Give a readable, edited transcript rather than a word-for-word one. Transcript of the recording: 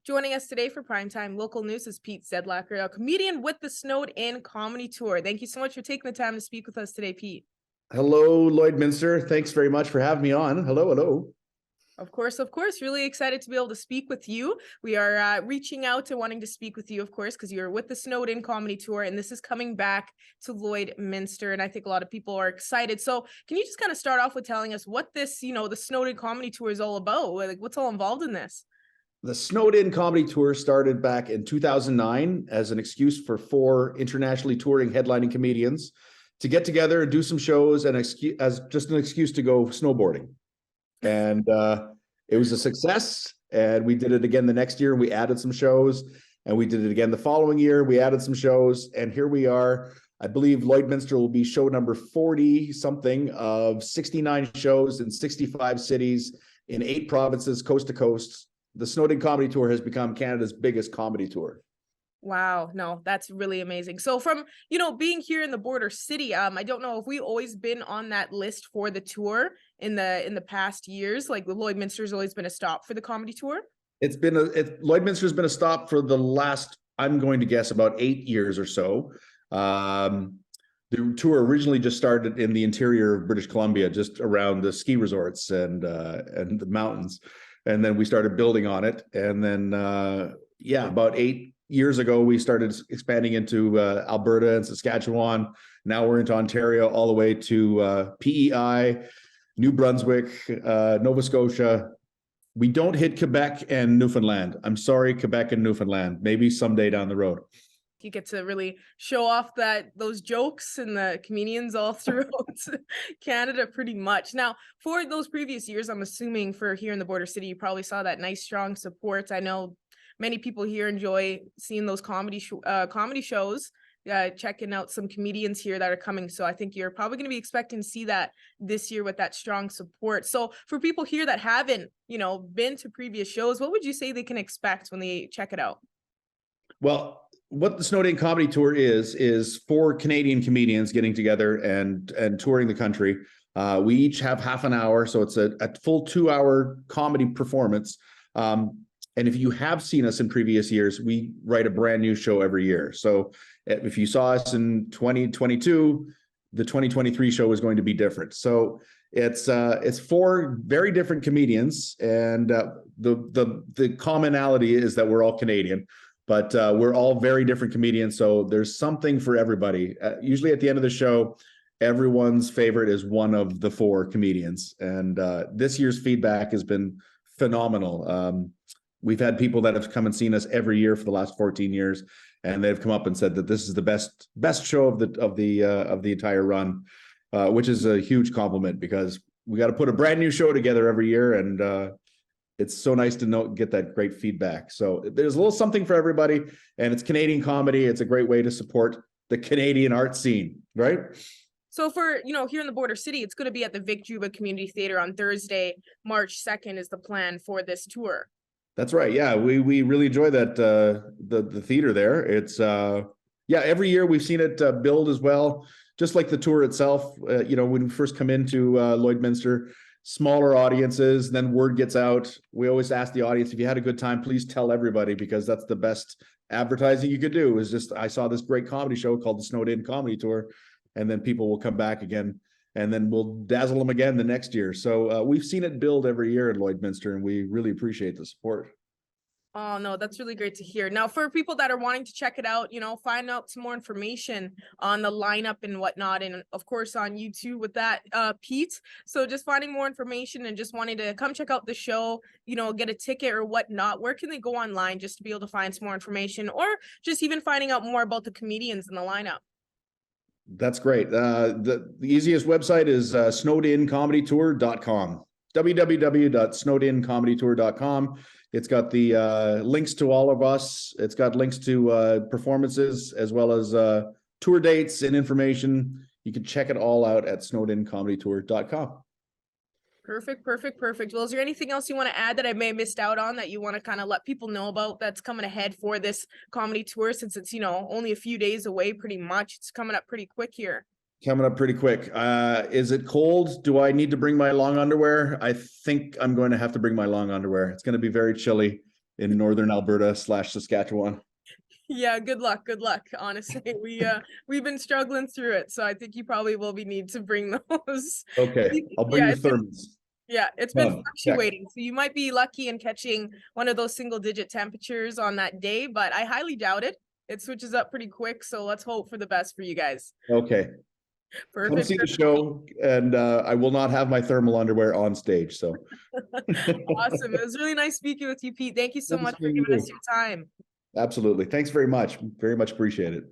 Joining us today for Primetime Local News is Pete Zedlacker, a comedian with the Snowed In Comedy Tour. Thank you so much for taking the time to speak with us today, Pete. Hello, Lloydminster. Thanks very much for having me on. Hello, hello. Of course. Really excited to be able to speak with you. We are reaching out to wanting to speak with you, of course, because you're with the Snowed In Comedy Tour, and this is coming back to Lloydminster, and I think a lot of people are excited. So can you just kind of start off with telling us what this, the Snowed In Comedy Tour is all about? Like, what's all involved in this? The Snowed In Comedy Tour started back in 2009 as an excuse for four internationally touring headlining comedians to get together and do some shows and as just an excuse to go snowboarding. And it was a success, and we did it again the next year, and we added some shows, and we did it again the following year. We added some shows, and here we are. I believe Lloydminster will be show number 40 something of 69 shows in 65 cities in 8 provinces, coast to coast. The Snowed In Comedy Tour has become Canada's biggest comedy tour. Wow, no, that's really amazing. So from, being here in the border city, I don't know if we've always been on that list for the tour in the past years. Like the Lloydminster's always been a stop for the comedy tour. Lloydminster's been a stop for the last, I'm going to guess, about 8 years or so. The tour originally just started in the interior of British Columbia, just around the ski resorts and the mountains. And then we started building on it. And then, about 8 years ago, we started expanding into Alberta and Saskatchewan. Now we're into Ontario, all the way to PEI, New Brunswick, Nova Scotia. We don't hit Quebec and Newfoundland. I'm sorry, Quebec and Newfoundland. Maybe someday down the road. You get to really show off those jokes and the comedians all throughout Canada pretty much. Now, for those previous years, I'm assuming for here in the border city, you probably saw that nice, strong support. I know many people here enjoy seeing those comedy shows, checking out some comedians here that are coming. So I think you're probably going to be expecting to see that this year with that strong support. So for people here that haven't, been to previous shows, what would you say they can expect when they check it out? Well, what the Snowed In Comedy Tour is 4 Canadian comedians getting together and touring the country. We each have half an hour, so it's a full 2-hour comedy performance. And if you have seen us in previous years, we write a brand new show every year. So if you saw us in 2022, the 2023 show is going to be different. So it's 4 very different comedians, and the commonality is that we're all Canadian. But we're all very different comedians, so there's something for everybody. Usually at the end of the show, everyone's favorite is one of the 4 comedians. And this year's feedback has been phenomenal. We've had people that have come and seen us every year for the last 14 years, and they've come up and said that this is the best show of the entire run, which is a huge compliment, because we got to put a brand new show together every year, and it's so nice to get that great feedback. So there's a little something for everybody, and it's Canadian comedy. It's a great way to support the Canadian art scene, right? So for, here in the border city, it's going to be at the Vic Juba Community Theater on Thursday, March 2nd is the plan for this tour. That's right. Yeah, we really enjoy that, the theater there. It's every year we've seen it build as well, just like the tour itself. When we first come into Lloydminster, smaller audiences, then word gets out. We always ask the audience, if you had a good time, please tell everybody, because that's the best advertising you could do, is just, I saw this great comedy show called the Snowed In Comedy Tour, and then people will come back again, and then we'll dazzle them again the next year. So we've seen it build every year in Lloydminster, and we really appreciate the support. Oh, no, that's really great to hear. Now, for people that are wanting to check it out, find out some more information on the lineup and whatnot, and of course on YouTube with that, Pete. So just finding more information and just wanting to come check out the show, get a ticket or whatnot, where can they go online just to be able to find some more information, or just even finding out more about the comedians in the lineup? That's great. The easiest website is snowedincomedytour.com. www.snowedincomedytour.com. It's got the links to all of us. It's got links to performances, as well as tour dates and information. You can check it all out at snowedincomedytour.com. Perfect. Well, is there anything else you want to add that I may have missed out on that you want to kind of let people know about that's coming ahead for this comedy tour, since it's, only a few days away pretty much? It's coming up pretty quick here. Coming up pretty quick. Is it cold? Do I need to bring my long underwear? I think I'm going to have to bring my long underwear. It's going to be very chilly. in northern Alberta / Saskatchewan. Yeah, good luck. Good luck. Honestly, we've been struggling through it, so I think you probably will be need to bring those. Okay, I'll bring Yeah, the thermos. it's been Check. fluctuating, so you might be lucky in catching one of those single digit temperatures on that day, but I highly doubt it. It switches up pretty quick, so let's hope for the best for you guys. Okay, come Perfect. see the show, and I will not have my thermal underwear on stage. So Awesome. It was really nice speaking with you, Pete. Thank you so Good much for seeing giving us you. your time. Absolutely. Thanks very much. Very much appreciate it.